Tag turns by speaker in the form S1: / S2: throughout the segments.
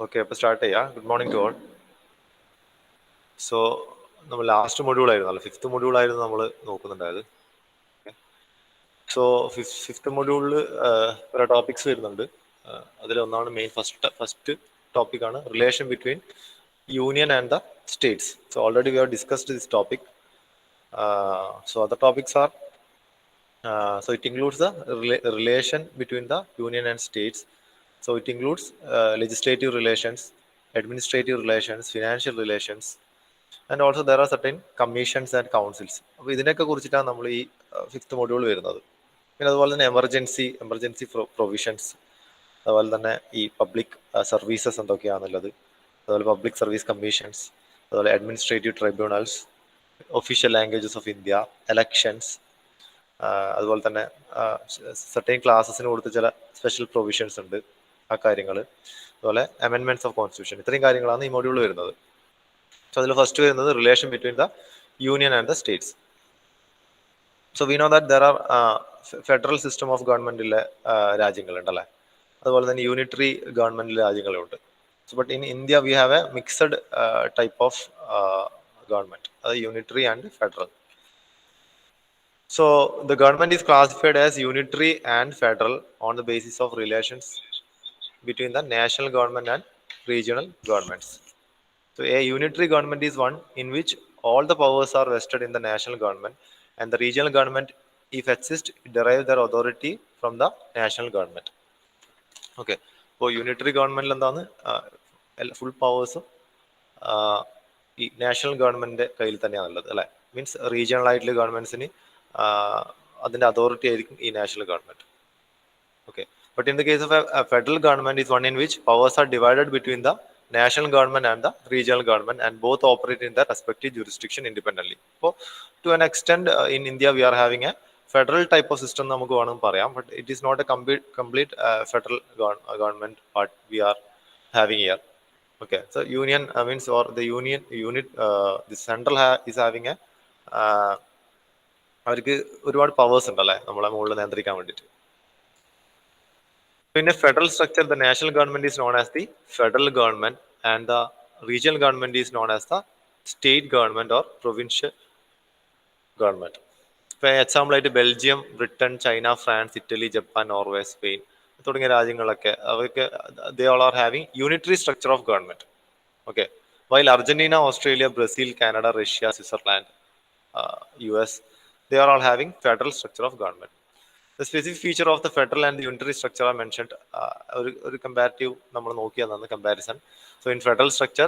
S1: Okay, അപ്പോൾ start ചെയ്യാം. Good morning to all. So നമ്മൾ ലാസ്റ്റ് മൊഡ്യൂൾ ആയിരുന്നു, ഫിഫ്ത്ത് മൊഡ്യൂൾ ആയിരുന്നു നമ്മൾ നോക്കുന്നുണ്ടായത്. സോ ഫിഫ്ത്ത് മൊഡ്യൂളിൽ കുറെ ടോപ്പിക്സ് വരുന്നുണ്ട്. അതിലൊന്നാണ് മെയിൻ ഫസ്റ്റ് ടോപ്പിക്കാണ് relation between union and the states. So already we have discussed this topic. So other topics are so it includes the relation between the union and states. So it includes legislative relations, administrative relations, financial relations, and also there are certain commissions and councils. അപ്പോൾ ഇതിനൊക്കെ കുറിച്ചിട്ടാണ് നമ്മൾ ഈ fifth module വരുന്നത്. പിന്നെ അതുപോലെ തന്നെ emergency provisions, അതുപോലെ തന്നെ ഈ പബ്ലിക് സർവീസസ് എന്തൊക്കെയാണെന്നുള്ളത്, അതുപോലെ പബ്ലിക് സർവീസ് കമ്മീഷൻസ്, അതുപോലെ administrative tribunals, official languages of India, elections, അതുപോലെ തന്നെ സർട്ടൈൻ ക്ലാസ്സസിന് കൊടുത്ത് ചില സ്പെഷ്യൽ പ്രൊവിഷൻസ് ഉണ്ട്, ആ കാര്യങ്ങൾ, അതുപോലെ അമെൻമെന്റ്സ് ഓഫ് കോൺസ്റ്റിറ്റ്യൂഷൻ. ഇത്രയും കാര്യങ്ങളാണ് ഈ മൊഡ്യൂൾ വരുന്നത്. സോ അതിൽ ഫസ്റ്റ് വരുന്നത് relation between the union and the states. So we know that there are federal system of ഗവൺമെന്റിലെ രാജ്യങ്ങളുണ്ടല്ലേ, അതുപോലെ തന്നെ യൂണിറ്ററി ഗവൺമെന്റിലെ രാജ്യങ്ങളുണ്ട്. So but in India we have a mixed type of government, അത് unitary and federal. So the government is classified as unitary and federal on the basis of relations between the national government and regional governments. So a unitary government is one in which all the powers are vested in the national government, and the regional government, if exists, derive their authority from the national government. Okay. So unitary government എന്താണ്, full പവേഴ്സും ഈ national ഗവൺമെന്റിന്റെ കയ്യിൽ തന്നെയാണുള്ളത് അല്ലെ. Means regional ആയിട്ടുള്ള ഗവൺമെന്റ്സിന് അതിന്റെ authority ആയിരിക്കും ഈ national government. Okay. But in the case of A federal government is one in which powers R divided between the national government and the regional government, and both operate in their respective jurisdiction independently. So to an extent in India we are having a federal type of system നമുക്ക് വേണം പറയാം, but it is not a complete federal government what we are having here. Okay, so union means, or the unit the central is having a അവർക്ക് ഒരുപാട് powers ഉണ്ടല്ലേ നമ്മളെ മുകളിൽ നിയന്ത്രിക്കാൻ വേണ്ടിയിട്ട്. In a federal structure, the national government is known as the federal government, and the regional government is known as the state government or provincial government. For example, like Belgium, Britain, China, France, Italy, Japan, Norway, Spain, തുടങ്ങിയ രാജ്യങ്ങളൊക്കെ അവർക്ക് they all are having unitary structure of government. Okay, while Argentina, Australia, Brazil, Canada, Russia, Switzerland, US, they are all having federal structure of government. The specific feature of the federal and the unitary structure are mentioned. ഒരു comparative നമ്മൾ നോക്കിയതാണ് comparison. So in federal structure,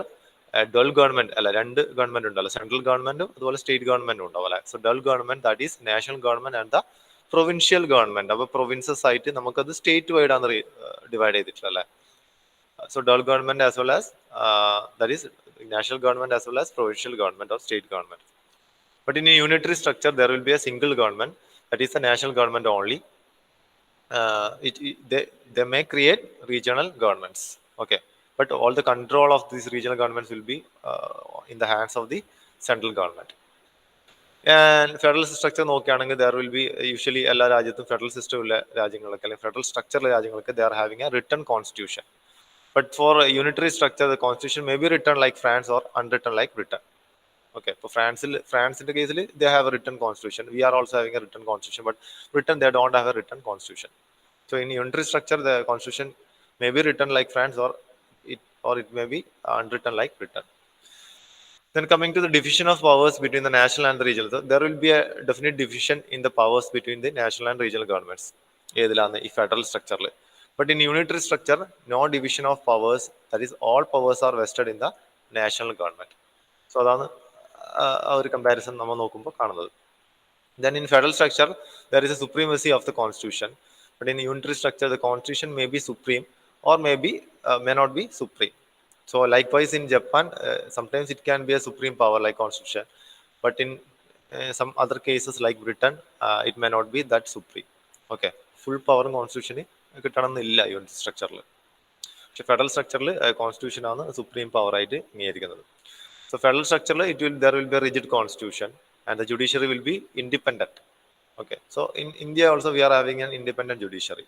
S1: dual government അല്ല, രണ്ട് government ഉണ്ടല്ലോ, central ഗവൺമെന്റും അതുപോലെ state ഗവൺമെന്റും ഉണ്ടാവും അല്ലെ. So dual government, that is national government and the provincial government. അപ്പോൾ provinces ആയിട്ട് നമുക്കത് സ്റ്റേറ്റ് വൈഡ് ആണ് ഡിവൈഡ് ചെയ്തിട്ടുള്ളത് അല്ലെ. So dual government as well as that is national government as well as provincial government or state government. But in a unitary structure, there will be a single government, that is the national government only. They may create regional governments. Okay, but all the control of these regional governments will be in the hands of the central government. And federal structure നോക്കുകയാണെങ്കിൽ there will be usually എല്ലാ രാജ്യത്തും federal system ഉള്ള രാജ്യങ്ങളൊക്കെ അല്ലെങ്കിൽ federal സ്ട്രക്ചറിലെ രാജ്യങ്ങളൊക്കെ they are having a written constitution. But for a unitary structure, the constitution may be written like France or unwritten like Britain. Okay, for ഫ്രാൻസിന്റെ കേസിൽ they have a written constitution. We are also having a written constitution, but Britain they don't have a written constitution. So in unitary structure, the constitution may be written like France, or it may be unwritten like Britain. Then coming to the division of powers between the national and the regional, so there will be a definite division in the powers between the national and regional governments. ഏതിലാണ് ഈ federal സ്ട്രക്ചറിൽ. But in unitary structure, no division of powers, that is all powers are vested in the national government. So അതാണ് ആ ഒരു comparison നമ്മൾ നോക്കുമ്പോൾ കാണുന്നത്. Then in federal structure, there is a supremacy of the constitution. But in unitary structure, the constitution may be supreme or may not be supreme. So likewise in Japan, sometimes it can be a supreme power like constitution. But in some other cases like Britain, it may not be that supreme. Okay, full power constitution കിട്ടണമെന്നില്ല unitary സ്ട്രക്ചറിൽ. പക്ഷെ federal സ്ട്രക്ചറിൽ constitution ആണ് supreme power ആയിട്ട് അംഗീകരിക്കുന്നത്. So federal structure, there will be a rigid constitution, and the judiciary will be independent. Okay, so in India also we are having an independent judiciary.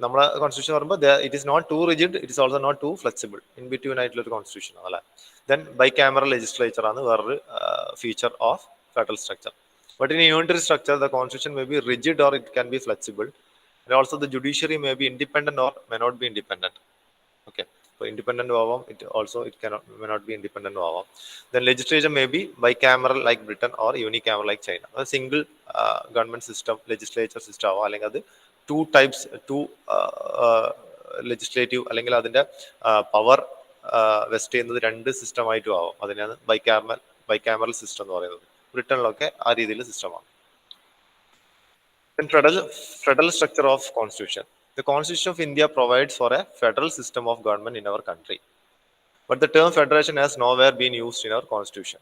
S1: നമ്മളെ constitution പറയുമ്പോൾ it is not too rigid, it is also not too flexible, in between ആയിട്ടുള്ള ഒരു constitution അല്ലേ. Then bye cameral legislature ആണ് വേറൊരു feature of federal structure. But in unitary structure the constitution may be rigid or it can be flexible. And also the judiciary may be independent or may not be independent. Okay, so independent ആവാം, it cannot, may not be independent ആവാം. Then legislature may be bicameral like Britain or unicameral like China. A single government system, legislature system ആവാം, അല്ലെങ്കിൽ അത് two types, two legislative അല്ലെങ്കിൽ അതിന്റെ power west ചെയ്യുന്നത് രണ്ട് system ആയിട്ടും ആവാം. അതിനാണ് ബൈകാമറൽ സിസ്റ്റം എന്ന് പറയുന്നത്. ബ്രിട്ടനിലൊക്കെ ആ രീതിയിൽ സിസ്റ്റമാണ്. Federal structure of constitution. The Constitution of India provides for a federal system of government in our country. But the term federation has nowhere been used in our constitution.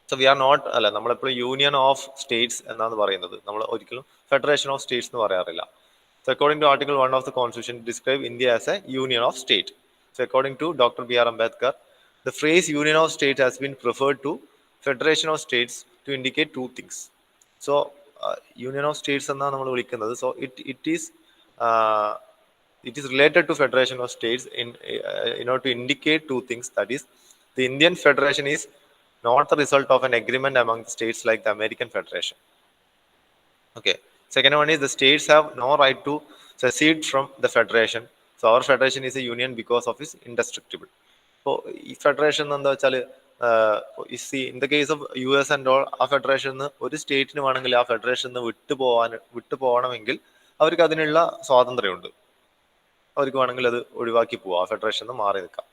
S1: So we are not, അല്ല, നമ്മളെപ്പോഴും union of States എന്നാണ് പറയുന്നത്. നമ്മൾ ഒരിക്കലും federation of States എന്ന് പറയാറില്ല. So according to Article 1 of the Constitution, it describes India as a union of state. So according to Dr. B.R. Ambedkar, the phrase union of states has been preferred to federation of states to indicate two things. So union of states എന്നാണ് നമ്മൾ വിളിക്കുന്നത്. So it is related to federation of states in order to indicate two things. That is, the Indian federation is not the result of an agreement among the states like the American federation. Okay. Second one is the states have no right to secede from the federation. So our federation is a union because of its indestructible. So ഈ federation എന്താ വെച്ചാൽ, in the case of US and all, ആ federation ഒരു സ്റ്റേറ്റിന് വേണമെങ്കിൽ ആ federation വിട്ടു പോകണമെങ്കിൽ അവർക്ക് അതിനുള്ള സ്വാതന്ത്ര്യമുണ്ട്. അവർക്ക് വേണമെങ്കിൽ അത് ഒഴിവാക്കി പോവാം, ആ ഫെഡറേഷൻ മാറി നിൽക്കാം.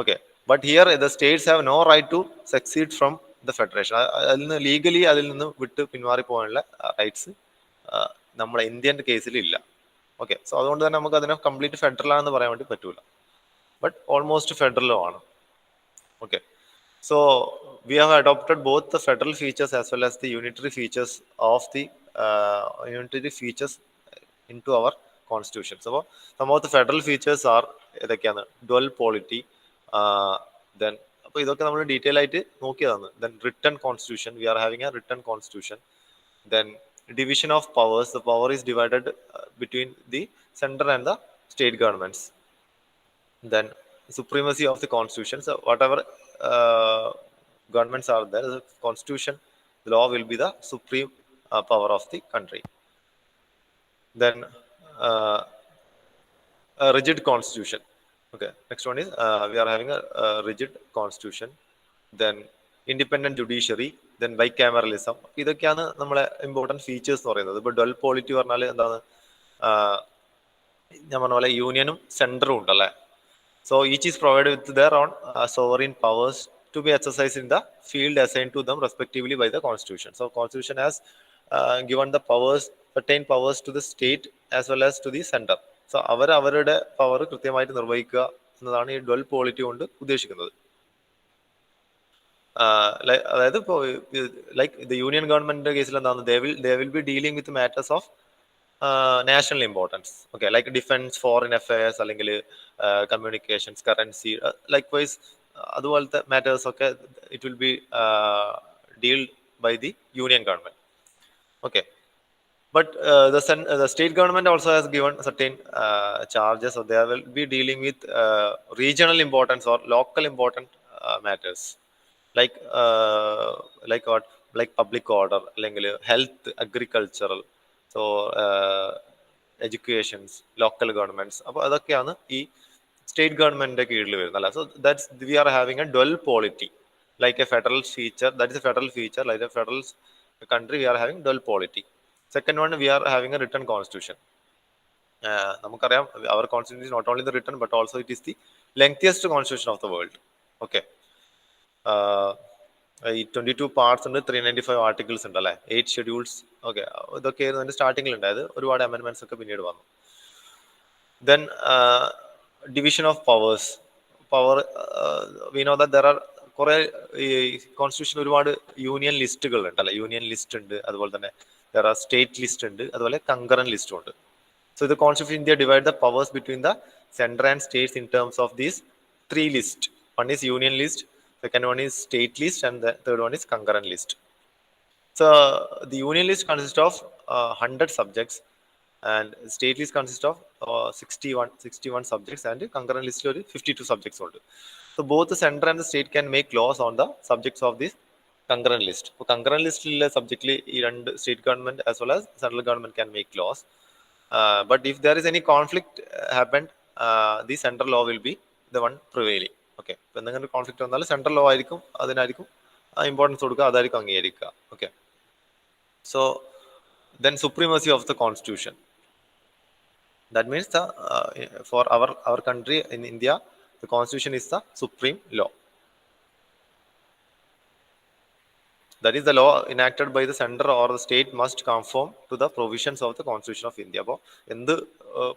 S1: Okay, but here the states have no right to succeed from the federation. അതിൽ നിന്ന് ലീഗലി അതിൽ നിന്ന് വിട്ട് പിന്മാറി പോകാനുള്ള റൈറ്റ്സ് നമ്മളെ ഇന്ത്യൻ കേസിൽ ഇല്ല. ഓക്കെ, സോ അതുകൊണ്ട് തന്നെ നമുക്ക് അതിനെ കംപ്ലീറ്റ് ഫെഡറൽ ആണെന്ന് പറയാൻ വേണ്ടി പറ്റൂല, ബട്ട് ഓൾമോസ്റ്റ് ഫെഡറലും ആണ്. Okay, so we have adopted both the federal features as well as the unitary features into our constitution. So some of the federal features are ഏതൊക്കെയാണ്? dual polity, then അപ്പോൾ ഇതൊക്കെ നമ്മൾ detail ആയിട്ട് നോക്കിയതാണ്. then written constitution, we are having a written constitution. then division of powers, the power is divided between the center and the state governments. then supremacy of the constitution, so whatever governments are there, the constitution, the law will be the supreme power of the country. Then a rigid constitution. Okay, next one is we are having a rigid constitution. Then independent judiciary, then bicameralism. ഇതൊക്കെയാണ് നമ്മളെ important features എന്ന് പറയുന്നത്. ഇപ്പോൾ dual polity പറഞ്ഞാൽ എന്താണ്? ഞാൻ പറഞ്ഞ പോലെ യൂണിയനും സെൻറ്ററും ഉണ്ടല്ലേ. So each is provided with their own sovereign powers to be exercised in the field assigned to them respectively by the Constitution. So Constitution has given the powers, certain powers to the state as well as to the center. So അവരുടെ power കൃത്യമായിട്ട് നിർവഹിക്കുക എന്നതാണ് ഈ dual polity കൊണ്ട് ഉദ്ദേശിക്കുന്നത്. അതായത് ഇപ്പോൾ like the union ഗവൺമെന്റിന്റെ കേസിൽ എന്താണ്? they will be dealing with matters of national importance. Okay, like defense, foreign affairs, അല്ലെങ്കിൽ communications, currency, likewise അതുപോലത്തെ matters ഒക്കെ it will be dealt by the union government. Okay, but the state government also has given certain charges, so they will be dealing with regional importance or local important matters like what, like public order, അല്ലെങ്കിൽ health, agricultural, so educations, local governments. അപ്പോൾ അതൊക്കെയാണ് ഈ state ഗവൺമെന്റിന്റെ കീഴിൽ വരുന്നത് അല്ല. So that's we are having a dual polity like a federal feature, that is a federal feature like a federal country. We are having dual polity. Second one, we are having a written constitution. നമുക്കറിയാം അവർ constitution not only the written but also it is the lengthiest constitution of the world. Okay, ഈ 22 parts ഉണ്ട്, 395 articles ഉണ്ട് അല്ലേ, 8 schedules. Okay, ഇതൊക്കെ ആയിരുന്നു അതിന്റെ സ്റ്റാർട്ടിങ്ങിൽ ഉണ്ടായത്. ഒരുപാട് അമെൻമെന്റ്സ് ഒക്കെ പിന്നീട് വന്നു. Then division of powers. Power V know that there R കുറെ ഈ കോൺസ്റ്റിറ്റ്യൂഷൻ ഒരുപാട് യൂണിയൻ ലിസ്റ്റുകൾ ഉണ്ട് അല്ലെ. യൂണിയൻ ലിസ്റ്റ് ഉണ്ട്, അതുപോലെ തന്നെ ദെർ ആർ സ്റ്റേറ്റ് ലിസ്റ്റ് ഉണ്ട്, അതുപോലെ കങ്കറന്റ് ലിസ്റ്റും ഉണ്ട്. So the constitution India divide the powers between the central and States in terms of these 3 lists. One is union list, second one is state list, and the third one is concurrent list. So the union list consists of 100 subjects, and state list consists of 61 subjects and concurrent list 52 subjects ഉണ്ട്. So both the center and the state can make laws on the subjects of this concurrent list. So concurrent list subject state government as well as central government can make laws. But if there is any conflict happened, the central law will be the one prevailing. Okay, ഇപ്പൊ എന്തെങ്കിലും conflict വന്നാൽ central law ആയിരിക്കും അതിനായിരിക്കും importance കൊടുക്കുക, അതായിരിക്കും അംഗീകരിക്കുക. Okay, so then supremacy of the constitution. That means for our country in India, the constitution is the supreme law. That is the law enacted by the center or the state must conform to the provisions of the constitution of India. അപ്പോൾ എന്ത്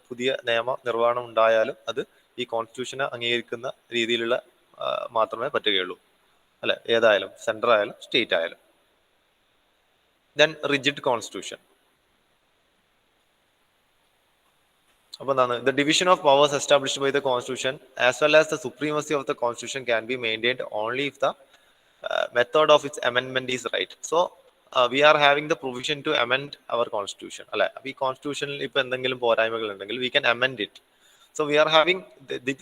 S1: പുതിയ നിയമ നിർവ്വഹണം ഉണ്ടായാലും അത് ഈ കോൺസ്റ്റിറ്റ്യൂഷനെ അംഗീകരിക്കുന്ന രീതിയിലുള്ള മാത്രമേ പറ്റുകയുള്ളൂ, അല്ലെ, ഏതായാലും സെൻട്രൽ ആയാലും സ്റ്റേറ്റ് ആയാലും. Then rigid constitution. അപ്പോൾ എന്താണ്, the division of powers established by the constitution as well as the supremacy of the constitution can be maintained only if the method of its amendment is right. So we are having the provision to amend our constitution, അല്ലെ. അപ്പോൾ ഈ കോൺസ്റ്റിറ്റ്യൂഷനിൽ ഇപ്പൊ എന്തെങ്കിലും പോരായ്മകൾ ഉണ്ടെങ്കിൽ we can amend it. So we are having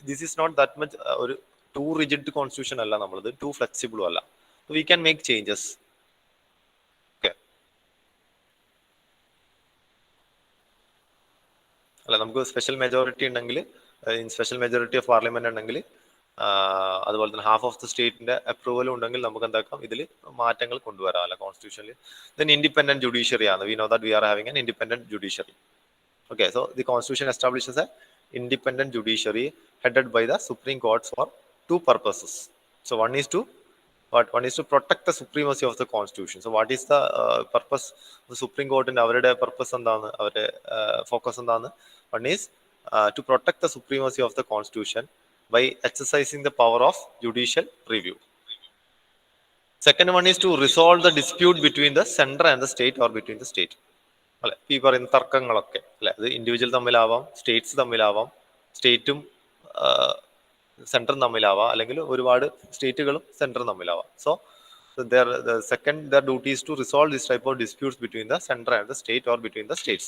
S1: this is not that much ഒരു too rigid constitution അല്ല നമ്മളത്, too flexible അല്ല. So we can make changes. Okay, അല്ല, നമുക്ക് സ്പെഷ്യൽ മെജോറിറ്റി ഉണ്ടെങ്കിൽ, സ്പെഷ്യൽ മെജോറിറ്റി ഓഫ് പാർലമെന്റ് ഉണ്ടെങ്കിൽ, അതുപോലെ തന്നെ ഹാഫ് ഓഫ് ദ സ്റ്റേറ്റിന്റെ അപ്രൂവലും ഉണ്ടെങ്കിൽ നമുക്ക് എന്താക്കാം, ഇതിൽ മാറ്റങ്ങൾ കൊണ്ടുവരാം, അല്ല, കോൺസ്റ്റിറ്റ്യൂഷനിൽ. ദെൻ ഇൻഡിപെൻഡന്റ് ജുഡീഷ്യറി ആണ്. V know that we are having an independent judiciary. Okay, so the constitution establishes A independent judiciary headed by the Supreme Court for two purposes. So one is to protect the supremacy of the constitution. So what is the purpose of the Supreme Court in avരുടെ purpose എന്താണ്, അവരുടെ focus എന്താണ്? One is to protect the supremacy of the constitution by exercising the power of judicial review. Second one is to resolve the dispute between the center and the state or between the state. അല്ലെ, ഈ പറയുന്ന തർക്കങ്ങളൊക്കെ, അല്ലെ, അത് individual തമ്മിലാവാം, states തമ്മിലാവാം, സ്റ്റേറ്റും central തമ്മിലാവാം, അല്ലെങ്കിൽ ഒരുപാട് സ്റ്റേറ്റുകളും സെൻട്രൽ തമ്മിലാവാം. So their duty is to resolve this type of disputes between the center and the state or between the states.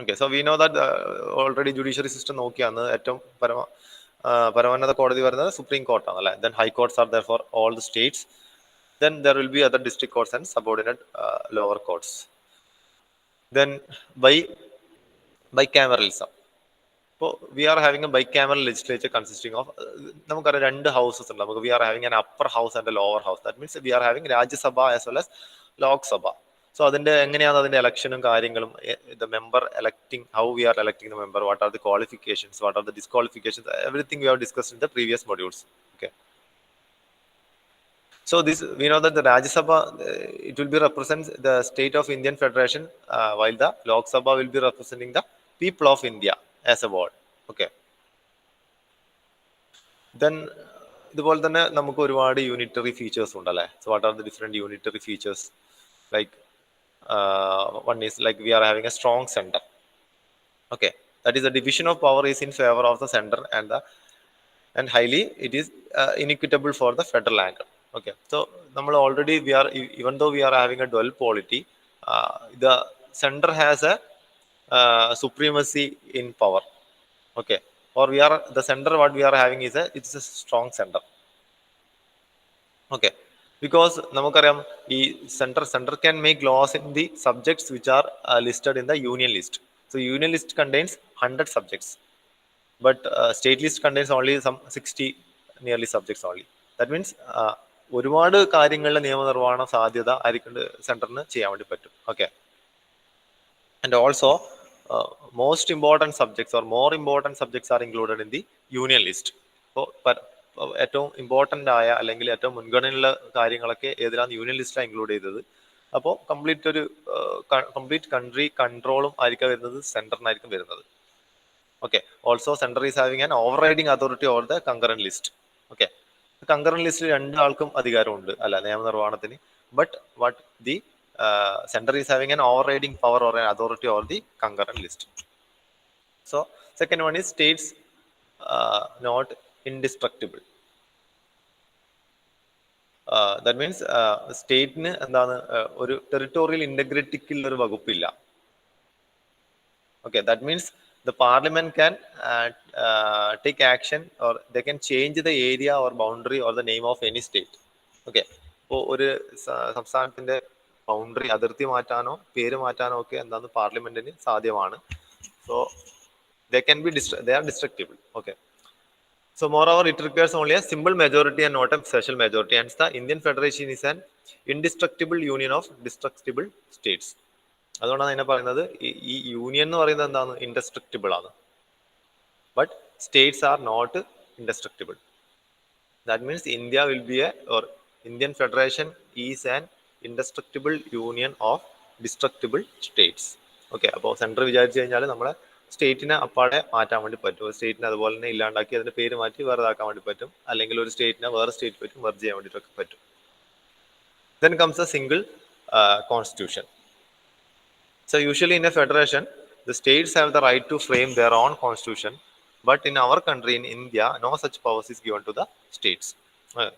S1: Okay, so we know that already judiciary system നോക്കിയാണ് ഏറ്റവും പരമോന്നത കോടതി വരുന്നത് സുപ്രീം കോർട്ടാണ്, അല്ലെ. Then high courts are there for all the states. Then there will be other district courts and subordinate lower courts. Then bicameralism. ഇപ്പോൾ we are having a bicameral legislature consisting of, നമുക്കറിയാം രണ്ട് houses ഉണ്ട് നമുക്ക്. We are having an upper house and a lower house. That means we are having Rajya Sabha as well as Lok Sabha. So അതിന്റെ എങ്ങനെയാണ് അതിന്റെ ഇലക്ഷനും കാര്യങ്ങളും, the member electing, how we are electing the member, what are the qualifications, what are the disqualifications, everything we have discussed in the previous modules. Okay, so this we know that the Rajya Sabha it will be represent the state of Indian Federation, while the Lok Sabha will be representing the people of India as a whole. Okay, then ഇതുപോലെ തന്നെ നമുക്ക് ഒരുപാട് unitary features ഉണ്ടല്ലേ. So what are the different unitary features? Like one is like we are having a strong center. Okay, that is the division of power is in favor of the center and highly it is inequitable for the federal angle. Okay, so നമ്മൾ already we are, even though we are having a dual polity, the center has a supremacy in power. Okay, or we are the center, what we are having is it's a strong center. Okay, because നമുക്കറിയാം ഈ center can make laws in the subjects which are listed in the union list. So union list contains 100 subjects, but state list contains only some 60 nearly subjects only. That means ഒരുപാട് കാര്യങ്ങളിലെ നിയമനിർവ്വഹണ സാധ്യത ആയിരിക്കും സെന്ററിന് ചെയ്യാൻ വേണ്ടി പറ്റും. Okay, and also most important subjects or more important subjects are included in the union list. അപ്പോൾ ഏറ്റവും important ആയ അല്ലെങ്കിൽ ഏറ്റവും മുൻഗണനയുള്ള കാര്യങ്ങളൊക്കെ ഏതിലാണ് യൂണിയൻ ലിസ്റ്റിലാണ് ഇൻക്ലൂഡ് ചെയ്തത്. അപ്പോൾ കംപ്ലീറ്റ് കൺട്രി കൺട്രോളും ആയിരിക്കും വരുന്നത് സെന്ററിനായിരിക്കും വരുന്നത്. Okay, also center is having an overriding authority over the concurrent list. Okay, concurrent ലിസ്റ്റിൽ രണ്ടാൾക്കും അധികാരമുണ്ട് അല്ല നിയമനിർവ്വഹണത്തിന്. But what the center is having an overriding power or an authority over the concurrent list. So second one is states not indestructible. That means state ന് എന്താണ് ഒരു territorial ഇന്റഗ്രിറ്റിക്കുള്ള ഒരു വകുപ്പില്ല. Okay, that means the parliament can take action, or they can change the area or boundary or the name of any state. Okay, ഇപ്പോൾ ഒരു സംസ്ഥാനത്തിന്റെ boundary, അതിർത്തി മാറ്റാനോ പേര് മാറ്റാനോ ഒക്കെ എന്താണ് പാർലമെന്റിന് സാധ്യമാണ്. So they can be they are destructible. Okay, so moreover it requires only a simple majority and not a special majority, hence the Indian Federation is an indestructible union of destructible states. അതുകൊണ്ടാണ് അതിനെ പറയുന്നത് ഈ union എന്ന് പറയുന്നത് എന്താണ്, indestructible ആണ്. But states are not indestructible. That means India will be or Indian Federation is an indestructible union of destructible states. Okay, അപ്പോൾ central വിചാരിച്ചു കഴിഞ്ഞാൽ നമ്മളെ സ്റ്റേറ്റിനെ അപ്പാടെ മാറ്റാൻ വേണ്ടി പറ്റും. സ്റ്റേറ്റിനെ അതുപോലെ തന്നെ ഇല്ലാണ്ടാക്കി അതിന്റെ പേര് മാറ്റി വേറെ ഇതാക്കാൻ വേണ്ടി പറ്റും. അല്ലെങ്കിൽ ഒരു സ്റ്റേറ്റിനെ വേറെ സ്റ്റേറ്റ് പറ്റും മെർജ് ചെയ്യാൻ വേണ്ടിയിട്ടൊക്കെ പറ്റും. Then comes a single constitution. So usually in a federation, the states have the right to frame their own constitution, but in our country, in India, no such powers is given to the states.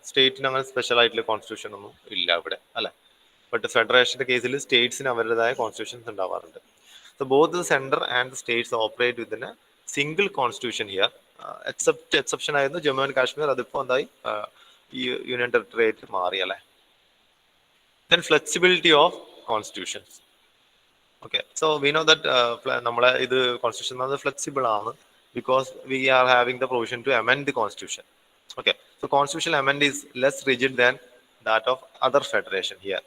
S1: സ്റ്റേറ്റിന് അങ്ങനെ special ആയിട്ടുള്ള constitution ഒന്നും ഇല്ല ഇവിടെ, അല്ലെ. But ഫെഡറേഷന്റെ കേസിൽ സ്റ്റേറ്റ്സിന് അവരുടേതായ constitutions ഉണ്ടാവാറുണ്ട്. So both the center and the states operate within a single constitution here. Exception ആയിരുന്നു ജമ്മു ആൻഡ് കാശ്മീർ, അതിപ്പോ എന്തായി യൂണിയൻ ടെറിട്ടറി ആയിട്ട് മാറി, അല്ലെ. Then flexibility of constitutions. Okay, so we know that നമ്മളെ ഇത് കോൺസ്റ്റിറ്റ്യൂഷൻ എന്നത് ഫ്ലെക്സിബിൾ ആണ്, because we are having the provision to amend the constitution. Okay, so constitutional amendment is less rigid than that of other federation here.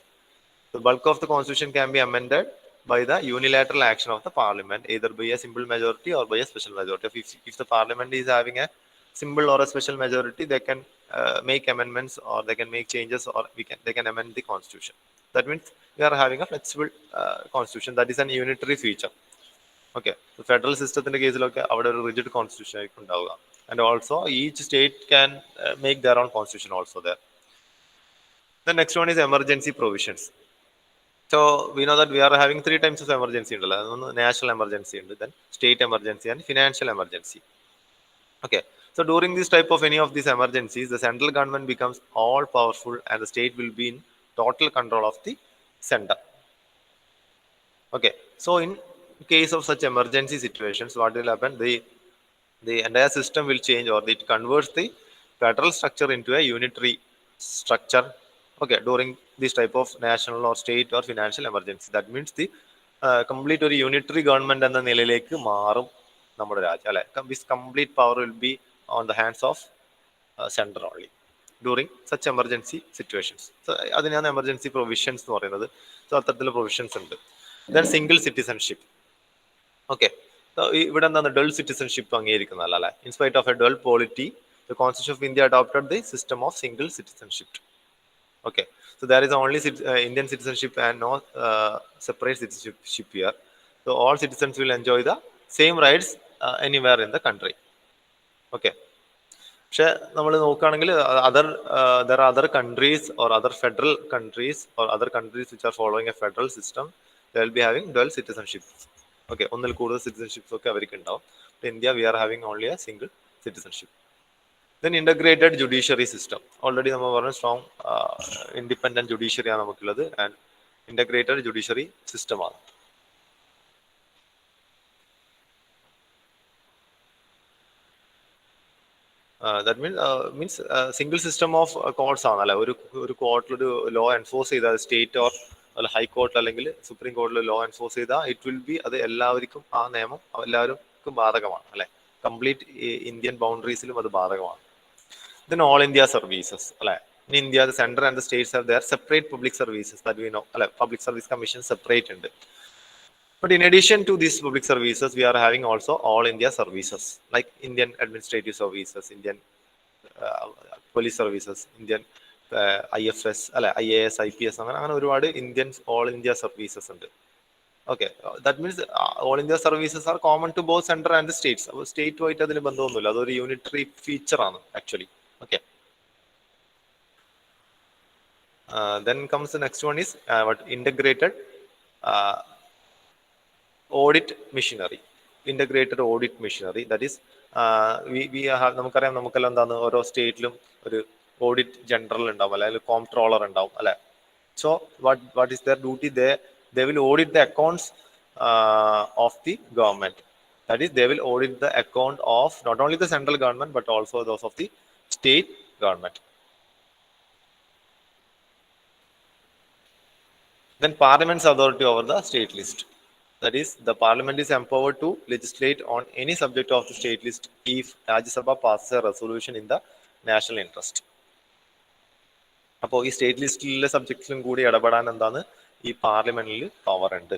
S1: The bulk of the constitution can be amended by the unilateral action of the parliament, either by a simple majority or by a special majority. If the parliament is having a simple or a special majority, they can make amendments, or they can make changes, or they can amend the constitution. That means we are having a flexible constitution. That is an unitary feature. Okay, so federal system കേസിലൊക്കെ അവിടെ ഒരു rigid constitution ആയിരിക്കും ഉണ്ടാവുക. And also each state can make their own constitution also there. The next one is emergency provisions. So we know that we are having 3 types of emergency. National emergency, then state emergency, and financial emergency. Okay, so during this type of any of these emergencies, the central government becomes all powerful and the state will be in total control of the center. Okay, so in case of such emergency situations, what will happen? The entire system will change, or it converts the federal structure into a unitary structure. Okay, during this type of national or state or financial emergency, that means the complete or unitary government എന്ന നിലയിലേക്ക് മാറും നമ്മുടെ രാജ്യം, അല്ലെ. This complete power will be on the hands of center only during such emergency situations. So അതിനാണ് emergency provisions എന്ന് പറയുന്നത്. So അത്തരത്തിലുള്ള provisions ഉണ്ട്. Then single citizenship. Okay, ഇവിടെ എന്താണ് ഡുവൽ സിറ്റിസൺഷിപ്പ് അംഗീകരിക്കുന്നതല്ല, അല്ലെ. In spite of a dual polity, the Constitution of India adopted the system of single citizenship. Okay, so there is only Indian citizenship and no separate citizenship here. So all citizens will enjoy the same rights anywhere in the country. Okay, പക്ഷെ നമ്മൾ നോക്കുകയാണെങ്കിൽ there are other countries or other federal countries or other countries which are following a federal system, they will be having dual citizenship. Okay, ഒന്നിൽ കൂടുതൽ സിറ്റിസൺഷിപ്സ് ഒക്കെ അവർക്ക് ഉണ്ടാവും. India we are having only a single citizenship. Then integrated judiciary system. Already നമ്മൾ പറഞ്ഞു strong independent judiciary ആണ് നമുക്കുള്ളത്, and integrated judiciary system ആണ്. That means single system of courts ആണ്, അല്ലെ. ഒരു കോർട്ടിലൊരു ലോ എൻഫോഴ്സ് ചെയ്താൽ സ്റ്റേറ്റ് ഓർ ഹൈ കോർട്ട് അല്ലെങ്കിൽ സുപ്രീം കോർട്ടിൽ ലോ എൻഫോഴ്സ് ചെയ്താൽ ഇറ്റ് വിൽ ബി, അത് എല്ലാവർക്കും ആ നിയമം എല്ലാവർക്കും ബാധകമാണ്, അല്ലെ. കംപ്ലീറ്റ് ഇന്ത്യൻ ബൗണ്ടറീസിലും അത് ബാധകമാണ്. Then all India services, അല്ലെ. In India, the center and the states have their separate public services that we know, അല്ലെ. Public service commission separate ഉണ്ട്. But in addition to these public services, we are having also all India services like Indian administrative services, Indian police services, Indian IFS, അല്ലെ, IAS, IPS, അങ്ങനെ ഒരുപാട് Indian all India services ഉണ്ട്. Okay, that means all India services are common to both center and the states. അപ്പോൾ state ആയിട്ട് അതിന് ബന്ധമൊന്നുമില്ല, അതൊരു unitary feature ആണ് actually. Okay, then comes the next one is what integrated audit machinery. Integrated audit machinery, that is we have, നമുക്കറിയാം, നമുക്കെല്ലാം എന്താണ് ഓരോ സ്റ്റേറ്റിലും ഒരു ഓഡിറ്റ് ജനറൽ ഉണ്ടാവും, അല്ലെങ്കിൽ കോംട്രോളർ ഉണ്ടാവും, അല്ലെ. So what is their duty? They will audit the accounts of the government. That is, they will audit the account of not only the central government but also those of the state government. Then Parliament's authority over the state list. That is, the Parliament is empowered to legislate on any subject of the state list if Rajya Sabha passes a resolution in the national interest. അപ്പോൾ ഈ state ലിസ്റ്റിലെ സബ്ജക്ട്സിലും കൂടി ഇടപെടാൻ എന്താണ് ഈ പാർലമെന്റിൽ power ഉണ്ട്.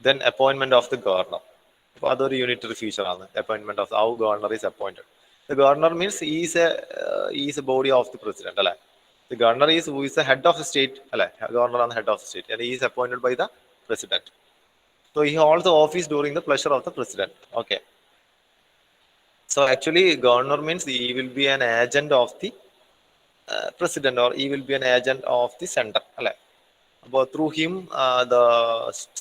S1: Then appointment of the governor. അപ്പോൾ അതൊരു യൂണിറ്ററി ഫീച്ചറാണ്. Appointment of how governor is appointed. The governor means is a body of the president അല്ലെ. The governor is who is the head of the state. Governor is the head of the state, and he is appointed by the president. So he holds the office during the pleasure of the president. Okay. So actually, governor means he will be an agent of the president, or he will be an agent of the center. But through him, the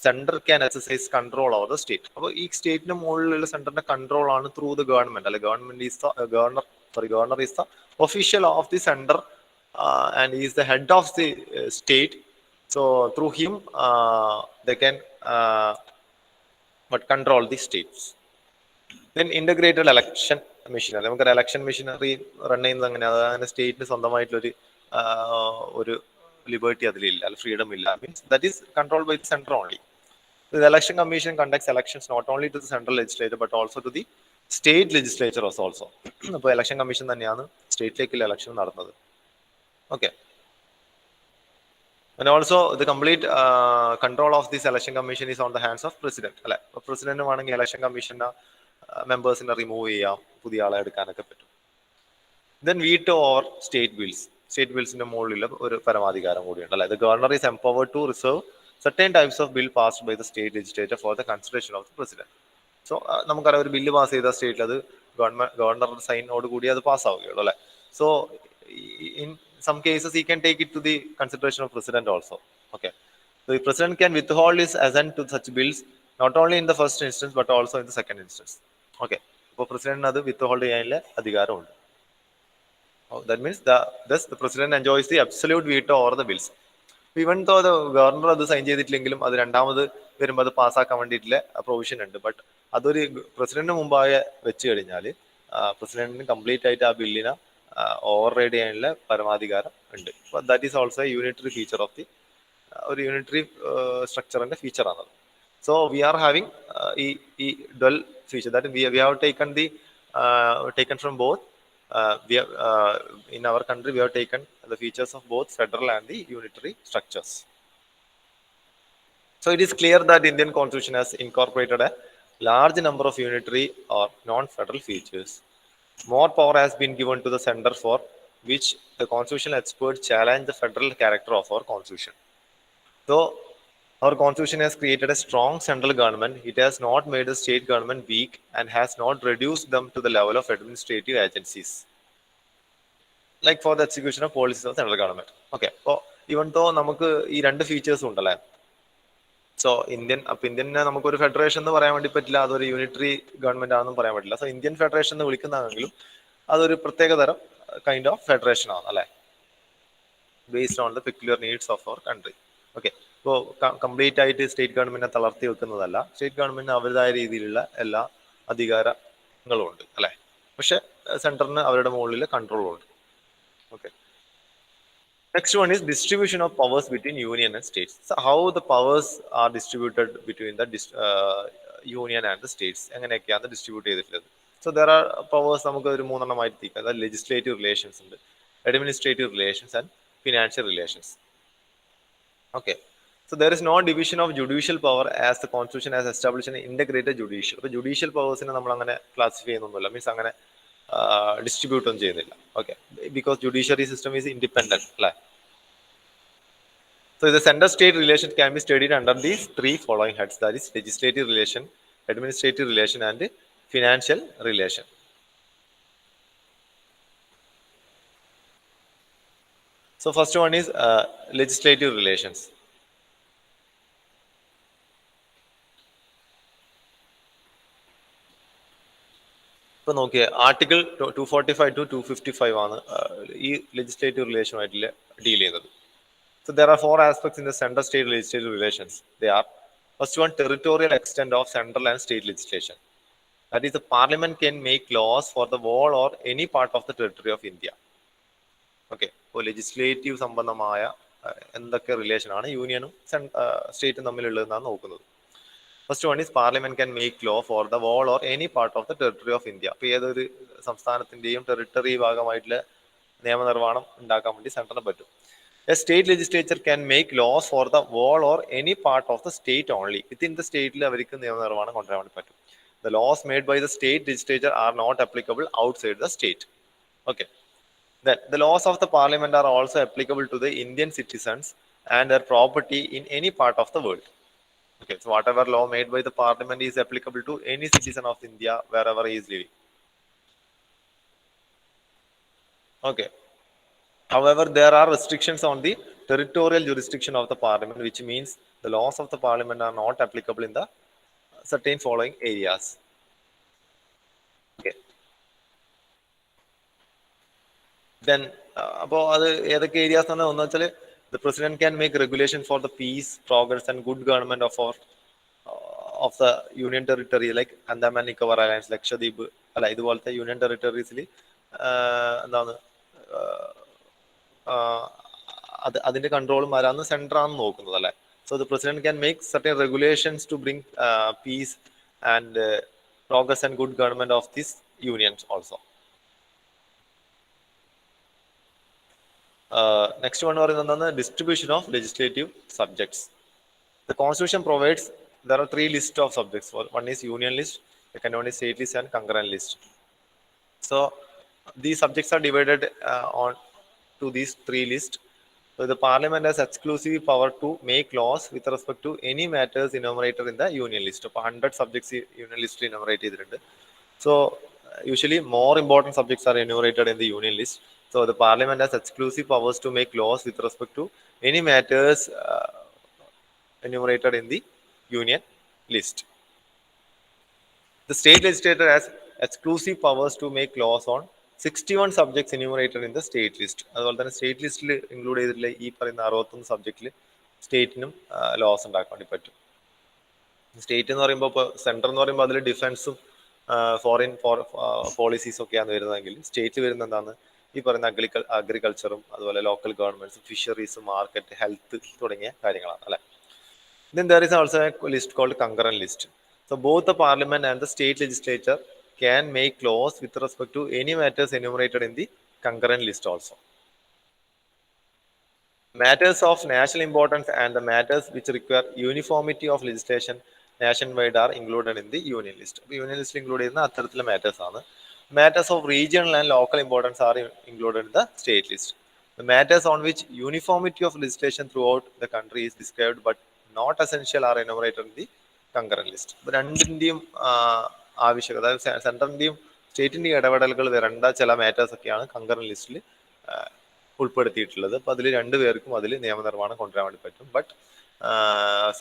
S1: center can exercise control over the state. So each state no more center control on through the government. Government is the governor is the official of the center. And he is the head of the state, so through him they can control the states. Then integrated election machinery. നമുക്ക് election machinery run ചെയ്യുന്നത് അങ്ങനെയാണ്. അങ്ങനെ സ്റ്റേറ്റിന് സ്വന്തമായിട്ടുള്ളൊരു ഒരു liberty അതിലില്ല, freedom ഇല്ല. Means that is control by the central only. The election commission conducts elections not only to the central legislature but also to the state legislature also. അപ്പോൾ election commission തന്നെയാണ് സ്റ്റേറ്റിലേക്കുള്ള election നടന്നത്. Okay. And also the complete control of this election commission is on the hands of president. President വേണമെങ്കിൽ election commission മെമ്പേഴ്സിനെ remove ചെയ്യാം, പുതിയ ആളെ എടുക്കാനൊക്കെ പറ്റും. Then veto or state bills. State billsന്റെ മുകളിൽ ഒരു പരമാധികാരം കൂടിയുണ്ട്. The governor is empowered to reserve certain types of bill passed by the state legislature for the consideration of the president. So നമുക്കറിയാം, ഒരു ബില്ല് പാസ് ചെയ്ത സ്റ്റേറ്റിൽ അത് ഗവർണറുടെ സൈനോട് കൂടി അത് പാസ് ആവുകയുള്ളൂ അല്ലെ. So in some cases he can take it to the consideration of president also. Okay. So the president can withhold his assent to such bills not only in the first instance but also in the second instance. Okay. So president അത് withhold ചെയ്യാനുള്ള അധികാരമുണ്ട്. That means thus the president enjoys the absolute veto over the bills. Even though the governor അത് sign ചെയ്തിട്ടില്ലെങ്കിലും അത് രണ്ടാമത് വരുമ്പോൾ അത് പാസ്സാക്കാൻ വേണ്ടിയിട്ടുള്ള provision ഉണ്ട്. ബട്ട് അതൊരു പ്രസിഡന്റിന് മുമ്പാകെ വെച്ച് കഴിഞ്ഞാൽ പ്രസിഡന്റിന് കംപ്ലീറ്റ് ആയിട്ട് ആ ബില്ലിനെ ഓവർ റൈഡ് ചെയ്യാനുള്ള പരമാധികാരം ഉണ്ട്. That is also a unitary feature of the ഒരു യൂണിറ്ററി സ്ട്രക്ചറിന്റെ ഫീച്ചറാണത്. സോ വി ആർ ഹാവിങ് ഈ dual feature that we have taken from both in our country. We have taken the features of both federal and the unitary structures. So it is clear that Indian Constitution has incorporated a large number of unitary or non-federal features. More power has been given to the center, for which the constitutional experts challenge the federal character of our constitution. So our constitution has created a strong central government. It has not made the state government weak and has not reduced them to the level of administrative agencies, like for the execution of policies of the central government. Okay. So even though നമുക്ക് ഈ രണ്ട് features ഉണ്ടല്ലേ. So ഇന്ത്യനെ നമുക്കൊരു federation എന്ന് പറയാൻ വേണ്ടി പറ്റില്ല, അതൊരു യൂണിറ്ററി ഗവൺമെന്റ് ആണെന്നും പറയാൻ പറ്റില്ല. സോ ഇന്ത്യൻ ഫെഡറേഷൻ എന്ന് വിളിക്കുന്നതെങ്കിലും അതൊരു പ്രത്യേക തരം കൈൻഡ് ഓഫ് ഫെഡറേഷൻ ആണ് അല്ലെ, based on the peculiar needs of our country. Okay. ഇപ്പോൾ കംപ്ലീറ്റ് ആയിട്ട് സ്റ്റേറ്റ് ഗവൺമെന്റിനെ തളർത്തി വെക്കുന്നതല്ല. സ്റ്റേറ്റ് ഗവൺമെന്റിന് അവരുടേതായ രീതിയിലുള്ള എല്ലാ അധികാരങ്ങളും ഉണ്ട് അല്ലെ, പക്ഷെ സെന്ററിന് അവരുടെ മുകളിൽ കൺട്രോളും ഉണ്ട്. Okay. Next one is distribution of powers between union and states. So how the powers are distributed between the union and the states. എങ്ങനെയൊക്കെയാണ് ഡിസ്ട്രിബ്യൂട്ട് ചെയ്തിട്ടുള്ളത്. So there are powers നമുക്ക് ഒരു മൂന്നെണ്ണമായിട്ട് തിരിക്കാം. അതായത് ലെജിസ്ലേറ്റീവ് റിലേഷൻസ് ഉണ്ട്, administrative relations and financial relations. Okay. So there is no division of judicial power as the constitution has established an integrated judicial. അപ്പോൾ judicial പവേഴ്സിനെ നമ്മൾ അങ്ങനെ ക്ലാസിഫൈ ചെയ്യുന്നൊന്നുമില്ല, മീൻസ് അങ്ങനെ ഡിസ്ട്രിബ്യൂട്ട് ഒന്നും ചെയ്യുന്നില്ല. Okay. Because judiciary system is independent അല്ലേ. So the center state relations can be studied under these three following heads, that is legislative relation, administrative relation and financial relation. So first one is legislative relations. ഇപ്പൊ നോക്കിയേ, article 245 to 255 ആണ് ഈ legislative റിലേഷനുമായിട്ട് deal ചെയ്യുന്നത്. So there are four aspects in the center state legislative relations. They are First one, territorial extent of central and state legislation. That is, the parliament can make laws for the whole or any part of the territory of India. Okay, അപ്പോൾ legislative സംബന്ധമായ എന്തൊക്കെ relation ആണ് യൂണിയനും സ്റ്റേറ്റും തമ്മിലുള്ളതെന്നാണ് നോക്കുന്നത്. First one is parliament can make law for the whole or any part of the territory of India. അപ്പോൾ ഏതൊരു സംസ്ഥാനത്തിന്റെയും ടെറിട്ടറി ഭാഗമായിട്ടുള്ള നിയമനിർമ്മാണം ഉണ്ടാക്കാൻ വേണ്ടി സെൻട്രലിന് പറ്റും. A state legislature can make laws for the whole or any part of the state only. Within the state അവർക്ക് നിയമനിർമ്മാണം കൊണ്ടുവരാൻ വേണ്ടി പറ്റും. The laws made by the state legislature are not applicable outside the state. Okay. Then the laws of the parliament are also applicable to the Indian citizens and their property in any part of the world. Okay, so whatever law made by the parliament is applicable to any citizen of India wherever he is living. Okay. However, there are restrictions on the territorial jurisdiction of the parliament, which means the laws of the parliament are not applicable in the certain following areas. Okay. Then, അപ്പോൾ അത് ഏതൊക്കെ areas ആണ് ഒന്ന് വെച്ചാൽ the president can make regulation for the peace, progress and good government of the union territory like Andaman Nicobar Islands, Lakshadweep അല്ല ഇതുപോലത്തെ union ടെറിട്ടറീസിൽ എന്താണ് അതിന്റെ കൺട്രോളും വരാന്ന് സെൻട്രൽ ആണ് നോക്കുന്നത് അല്ലെ. So the president can make certain regulations to bring peace and progress and good government of this unions also. Next one പറയുന്നത് എന്താണ്, distribution of legislative subjects. The constitution provides there are 3 lists of subjects. One is union list, second one is state list and concurrent list. So these subjects are divided on to these 3 lists. So the parliament has exclusive power to make laws with respect to any matters enumerated in the union list. So 100 subjects union list enumerate ചെയ്തിട്ടുണ്ട്. So usually more important subjects are enumerated in the union list. So the parliament has exclusive powers to make laws with respect to any matters enumerated in the union list. The state legislature has exclusive powers to make laws on 61 subjects enumerated in the state list. അതുപോലെ തന്നെ state ലിസ്റ്റിൽ include ചെയ്തിട്ടുള്ള ഈ പറയുന്ന 61 സബ്ജക്റ്റിൽ സ്റ്റേറ്റിനും loss ഉണ്ടാക്കാൻ വേണ്ടി പറ്റും. State എന്ന് പറയുമ്പോൾ ഇപ്പോൾ സെൻട്രൽ എന്ന് പറയുമ്പോൾ അതിൽ ഡിഫൻസും ഫോറിൻ പോളിസീസും ഒക്കെയാണ് വരുന്നതെങ്കിൽ സ്റ്റേറ്റിൽ വരുന്ന എന്താണ് ഈ പറയുന്ന അഗ്രികൾച്ചറും അതുപോലെ ലോക്കൽ ഗവൺമെന്റ്സും ഫിഷറീസ്, മാർക്കറ്റ്, ഹെൽത്ത് തുടങ്ങിയ കാര്യങ്ങളാണ് അല്ലെ. Then there is also a list called concurrent list. So both the parliament and the state legislature can make laws with respect to any matters enumerated in the concurrent list also. Matters of national importance and the matters which require uniformity of legislation nationwide are included in the union list. Union list included in the matters are. Matters of regional and local importance are included in the state list. The matters on which uniformity of legislation throughout the country is described but not essential are enumerated in the concurrent list. അപ്പോൾ രണ്ടിൻ്റെയും ആവശ്യകത, അതായത് സെൻട്രലിൻ്റെയും സ്റ്റേറ്റിൻ്റെയും ഇടപെടലുകൾ വരേണ്ട ചില matters ഒക്കെയാണ് കങ്കറന്റ് ലിസ്റ്റിൽ ഉൾപ്പെടുത്തിയിട്ടുള്ളത്. അപ്പോൾ അതിൽ രണ്ടുപേർക്കും അതിൽ നിയമനിർമ്മാണം കൊണ്ടുവരാൻ വേണ്ടി പറ്റും. But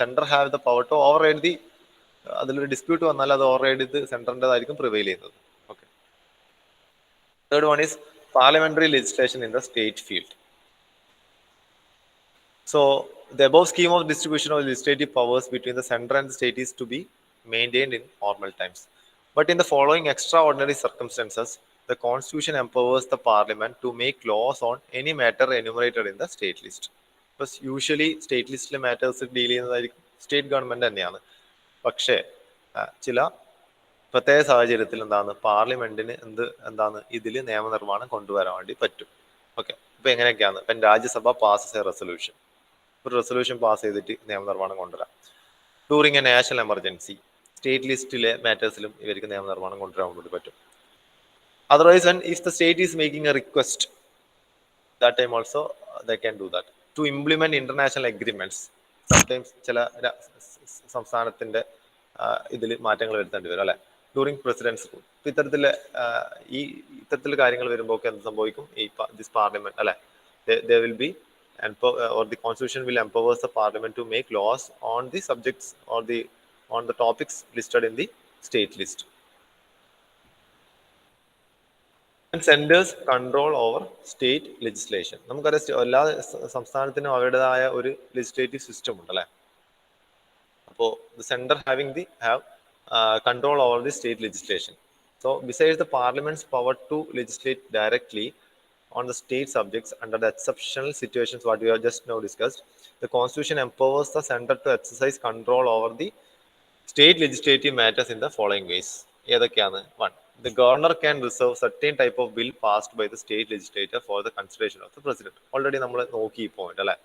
S1: central have the power to override the, അതിലൊരു ഡിസ്പ്യൂട്ട് വന്നാൽ അത് ഓവർ റൈഡ് ചെയ്ത് സെൻട്രലിൻ്റെതായിരിക്കും പ്രിവെയിൽ ചെയ്യുന്നത്. Okay. Third one is parliamentary legislation in the state field. So the above scheme of distribution of legislative powers between the center and the state is to be maintained in normal times. But in the following extraordinary circumstances, the constitution empowers the parliament to make laws on any matter enumerated in the state list. Because usually state list matters deal ചെയ്യുന്നതായിരിക്കും state government തന്നെയാണ്. പക്ഷേ ചില പ്രത്യേക സാഹചര്യത്തിൽ എന്താണ് പാർലമെന്റിന് എന്താണ് ഇതിൽ നിയമനിർമ്മാണം കൊണ്ടുവരാൻ വേണ്ടി പറ്റും. ഓക്കെ. ഇപ്പൊ എങ്ങനെയൊക്കെയാണ്, ഇപ്പം രാജ്യസഭ പാസസ് എ റെസൊല്യൂഷൻ, ഒരു റെസൊല്യൂഷൻ പാസ് ചെയ്തിട്ട് നിയമനിർമ്മാണം കൊണ്ടുവരാം. During a national emergency state ലിസ്റ്റിലെ മാറ്റേഴ്സിലും ഇവർക്ക് നിയമനിർമ്മാണം കൊണ്ടുവരാൻ വേണ്ടി പറ്റും. Otherwise if the state is making a request, that time also they can do that. To implement international agreements, sometimes ചില സംസ്ഥാനത്തിന്റെ ഇതിൽ മാറ്റങ്ങൾ വരുത്തേണ്ടി വരും അല്ലെ, ഡ്യൂറിങ് പ്രസിഡൻസ് റൂൾ. ഇത്തരത്തിലുള്ള കാര്യങ്ങൾ വരുമ്പോൾ എന്ത് സംഭവിക്കും, ഈ ദിസ് പാർലമെന്റ് അല്ലെ, they will be or the constitution will empower the parliament to make laws on the subjects or on the topics listed in the state list. And centers control over state legislation. നമുക്കറിയാം എല്ലാ സംസ്ഥാനത്തിനും അവരുടേതായ ഒരു legislative system ഉണ്ട് അല്ലെ. The center have control over the state legislation. So besides the parliament's power to legislate directly on the state subjects under the exceptional situations what we have just now discussed, the constitution empowers the center to exercise control over the state legislative matters in the following ways. One, the governor can reserve certain type of bill passed by the state legislature for the consideration of the president. Already നമ്മൾ നോക്കി ഈ point അല്ലേ,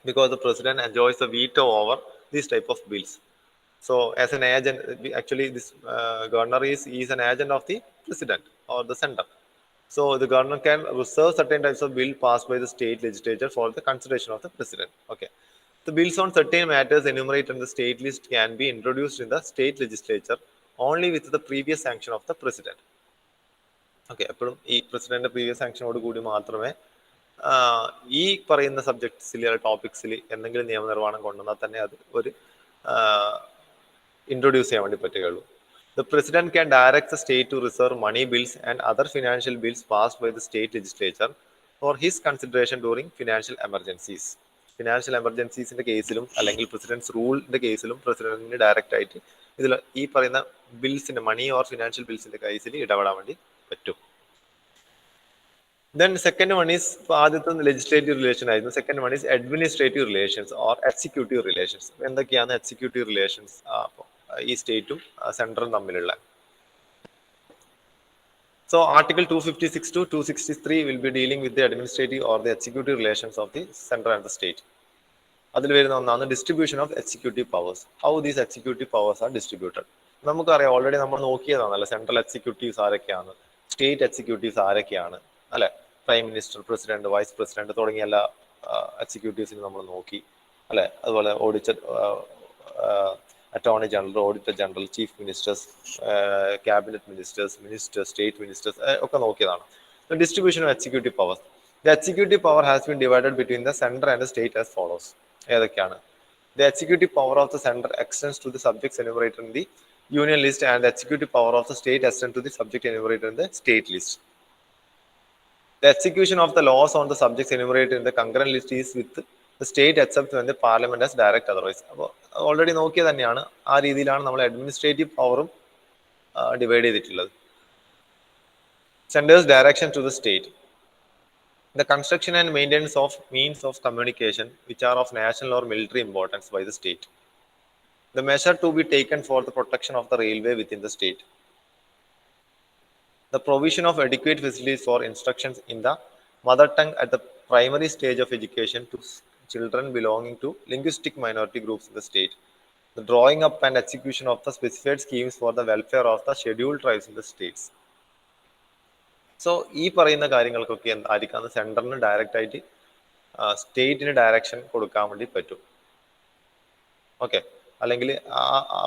S1: because the president enjoys the veto over these type of bills. So as an agent, actually this governor is an agent of the president or the center. So the governor can reserve certain types of bill passed by the state legislature for the consideration of the president. Okay. The bills on certain matters enumerated in the state list can be introduced in the state legislature only with the previous sanction of the president. Okay. എപ്പോഴും ഈ പ്രസിഡന്റിന്റെ previous സാങ്ഷനോട് കൂടി മാത്രമേ ഈ പറയുന്ന സബ്ജക്ട്സിൽ ടോപ്പിക്സിൽ എന്തെങ്കിലും നിയമനിർവ്വഹണം കൊണ്ടുവന്നാൽ തന്നെ അത് ഒരു introduce ചെയ്യാൻ വേണ്ടി പറ്റുകയുള്ളൂ. The president can direct the state to reserve money bills and other financial bills passed by the state legislature for his consideration during financial emergencies. Financial എമർജൻസീസിന്റെ കേസിലും അല്ലെങ്കിൽ പ്രസിഡന്റ്സ് റൂളിന്റെ കേസിലും പ്രസിഡന്റിന് ഡയറക്റ്റ് ആയിട്ട് ഇതിൽ ഈ പറയുന്ന ബിൽസിന്റെ മണി ഓർ ഫിനാൻഷ്യൽ ബിൽസിന്റെ കേസിൽ ഇടപെടാൻ വേണ്ടി പറ്റും. Then second one is ആദ്യത്തെ legislative relation ആയിരുന്നു. Second one is administrative relations or executive relations. എന്തൊക്കെയാണ് executive relations? ഈ സ്റ്റേറ്റും സെൻട്രലും തമ്മിലുള്ള. So Article 256 to 263 will be dealing with the administrative or the executive relations of the center and the state. അതിൽ വരുന്ന ഒന്നാണ് distribution of executive powers. How these executive powers are distributed. നമുക്കറിയാം, already നമ്മൾ നോക്കിയതാണല്ലോ central executives ആരൊക്കെയാണ്, state executives ആരൊക്കെയാണ് അല്ലെ. Prime minister, president, vice president തുടങ്ങിയ എല്ലാ എക്സിക്യൂട്ടീവ്സിനും നമ്മൾ നോക്കി അല്ലെ. അതുപോലെ auditor, attorney general, auditor general, chief ministers, cabinet ministers, state ministers ഒക്കെ നോക്കിയതാണ്. Distribution of executive powers. The executive power has been divided between the central and state as follows. ഏതൊക്കെയാണ്? The executive power of the center extends to the subjects enumerated in the union list and the executive power of the state extends to the subject enumerated in the state list. The execution of the laws on the subjects enumerated in the concurrent list is with the state except when the parliament has direct otherwise. അപ്പോൾ already നോക്കിയത് തന്നെയാണ്, ആ രീതിയിലാണ് നമ്മൾ administrative പവറും divide ചെയ്തിട്ടുള്ളത്. Centers direction to the state. The construction and maintenance of means of communication which are of national or military importance by the state. The measure to be taken for the protection of the railway within the state. The provision of adequate facilities for instructions in the mother tongue at the primary stage of education to children belonging to linguistic minority groups in the state. The drawing up and execution of the specified schemes for the welfare of the scheduled tribes in the states. So ഈ പറയുന്ന കാര്യങ്ങൾക്കൊക്കെ എന്തായിരിക്കാം സെൻട്രലിന് direct ആയിട്ട് സ്റ്റേറ്റിന് direction കൊടുക്കാൻ വേണ്ടി പറ്റും. Okay, അല്ലെങ്കിൽ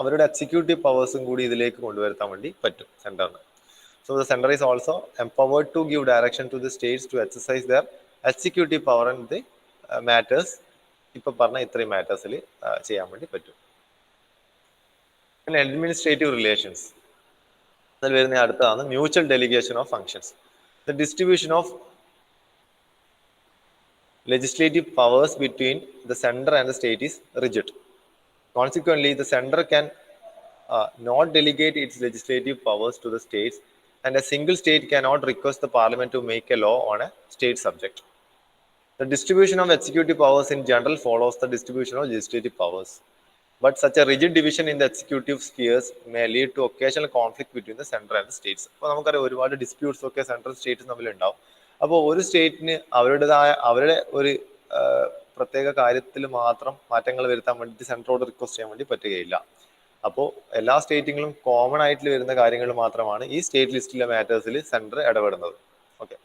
S1: അവരുടെ എക്സിക്യൂട്ടീവ് പവേഴ്സും കൂടി ഇതിലേക്ക് കൊണ്ടുവരുത്താൻ വേണ്ടി പറ്റും സെൻട്രലിന്. So the central is also empowered to give direction to the states to exercise their executive power in the matters. ഇപ്പൊ പറഞ്ഞ ഇത്രയും മാറ്റേഴ്സിൽ ചെയ്യാൻ വേണ്ടി പറ്റും. പിന്നെ അഡ്മിനിസ്ട്രേറ്റീവ് റിലേഷൻസ് അതിൽ വരുന്ന അടുത്താണ് mutual delegation of functions. The distribution of legislative powers between the center and the state is rigid. Consequently, the center can not delegate its legislative powers to the states, and a single state cannot request the parliament to make a law on a state subject. The distribution of executive powers in general follows the distribution of legislative powers. But such a rigid division in the executive spheres may lead to occasional conflict between the center and the states. അപ്പോൾ നമുക്കറിയാം ഒരുപാട് disputes ഒക്കെ central States തമ്മിൽ ഉണ്ടാവും. അപ്പോൾ ഒരു സ്റ്റേറ്റിന് അവരുടെ ഒരു പ്രത്യേക കാര്യത്തിൽ മാത്രം മാറ്റങ്ങൾ വരുത്താൻ വേണ്ടി സെൻട്രോട് റിക്വസ്റ്റ് ചെയ്യാൻ വേണ്ടി പറ്റുകയില്ല. അപ്പോൾ എല്ലാ സ്റ്റേറ്റുകളും കോമൺ ആയിട്ട് വരുന്ന കാര്യങ്ങൾ മാത്രമാണ് ഈ സ്റ്റേറ്റ് ലിസ്റ്റിലെ മാറ്റേഴ്സിൽ സെൻട്രൽ ഇടപെടുന്നത്. ഓക്കെ,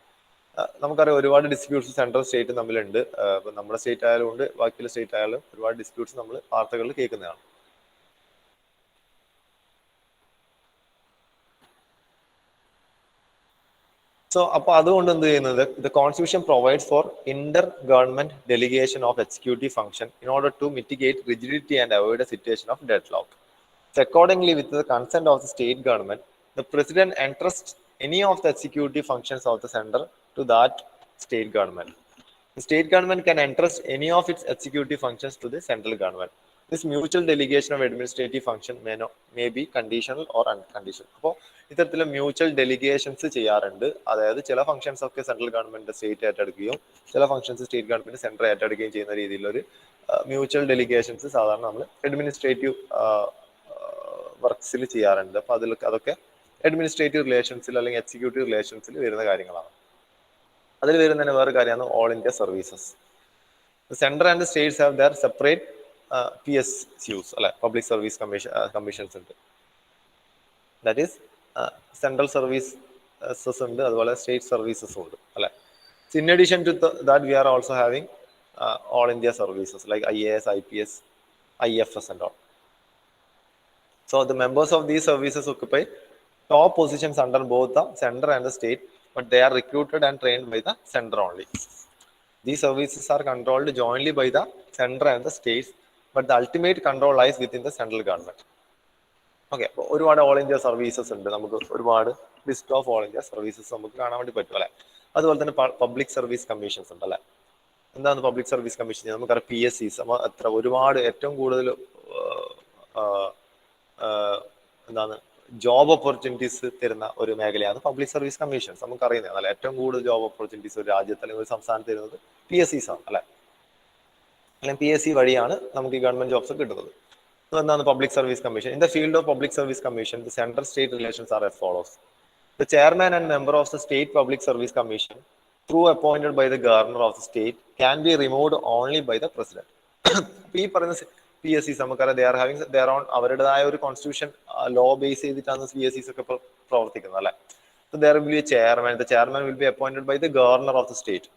S1: നമുക്കറിയാം ഒരുപാട് ഡിസ്പ്യൂട്ട്സ് സെൻട്രൽ സ്റ്റേറ്റ് തമ്മിലുണ്ട്. ഇപ്പം നമ്മുടെ സ്റ്റേറ്റ് ആയാലും ഉണ്ട്, ബാക്കിയുള്ള സ്റ്റേറ്റ് ആയാലും ഒരുപാട് ഡിസ്പ്യൂട്ട്സ് നമ്മൾ വാർത്തകളിൽ കേൾക്കുന്നതാണ്. സോ അപ്പോൾ അതുകൊണ്ട് എന്ത് ചെയ്യുന്നത്, the constitution provides for inter government delegation of executive function in order to mitigate rigidity and avoid a situation of deadlock. So accordingly, with the consent of the state government, the president entrusts any of the executive functions of the center to that state government. The state government can entrust any of its executive functions to the central government. This mutual delegation of administrative function may be conditional or unconditional. അപ്പോൾ ഇത്തരത്തിലുള്ള mutual delegations ചെയ്യാറുണ്ട്. അതായത് ചില functions ഒക്കെ central government state ഏറ്റെടുക്കുകയും ചില functions state government central ഏറ്റെടുക്കുകയും ചെയ്യുന്ന രീതിയിലൊരു മ്യൂച്വൽ ഡെലിഗേഷൻസ് സാധാരണ നമ്മൾ അഡ്മിനിസ്ട്രേറ്റീവ് വർക്ക്സിൽ ചെയ്യാറുണ്ട്. അപ്പോൾ അതൊക്കെ അഡ്മിനിസ്ട്രേറ്റീവ് റിലേഷൻസിൽ അല്ലെങ്കിൽ എക്സിക്യൂട്ടീവ് റിലേഷൻസിൽ വരുന്ന കാര്യങ്ങളാണ്. അതിൽ വരുന്നതിന് വേറെ കാര്യമാണ് all India services. Central and states have their separate PSUs അല്ലെ, പബ്ലിക് സർവീസ് കമ്മീഷൻസ് ഉണ്ട്. ദാറ്റ് ഈസ് സെൻട്രൽ സർവീസസ് ഉണ്ട്, അതുപോലെ സ്റ്റേറ്റ് സർവീസസും ഉണ്ട് അല്ലെ. In addition to that we are also having all India services like IAS, IPS, IFS and all. So the members of these services occupy top positions under both the center and the state, but they are recruited and trained by the center only. These services are controlled jointly by the center and the states, but the ultimate control lies within the central government. Okay, അപ്പോൾ ഒരുപാട് all India services ഉണ്ട്. നമുക്ക് ഒരുപാട് list of all India services നമുക്ക് കാണാൻ വേണ്ടി പറ്റും അല്ലെ. അതുപോലെ തന്നെ പബ്ലിക് സർവീസ് കമ്മീഷൻസ് ഉണ്ട് അല്ലെ. എന്താണ് പബ്ലിക് സർവീസ് കമ്മീഷൻ? നമുക്കറിയാം PSCs. അത്ര ഒരുപാട് ഏറ്റവും കൂടുതൽ എന്താണ് ജോബ് ഓപ്പർച്യൂണിറ്റീസ് തരുന്ന ഒരു മേഖലയാണ് പബ്ലിക് സർവീസ് കമ്മീഷൻസ്. നമുക്കറിയുന്നത് അല്ലെ, ഏറ്റവും കൂടുതൽ ജോബ് ഓപ്പർച്യൂണിറ്റീസ് ഒരു രാജ്യത്ത് അല്ലെങ്കിൽ ഒരു സംസ്ഥാനത്ത് തരുന്നത് PSCs ആണ് അല്ലെ. അല്ലെങ്കിൽ PSC വഴിയാണ് നമുക്ക് ഈ ഗവൺമെന്റ് ജോബ്സ് കിട്ടുന്നത്. എന്താണ് public service commission? In the field of public service commission, the central state relations R as follows. The chairman and member of the state public service commission, through appointed by the governor of the state, can be removed only by the president. ഈ പറയുന്ന PSCs നമുക്കറിയാം, they are having their own അവരുടേതായ ഒരു constitution law base ചെയ്തിട്ടാണ് PSCs ഒക്കെ പ്രവർത്തിക്കുന്നത് അല്ലെ. So there will be a chairman. The chairman will be appointed by the governor of the state.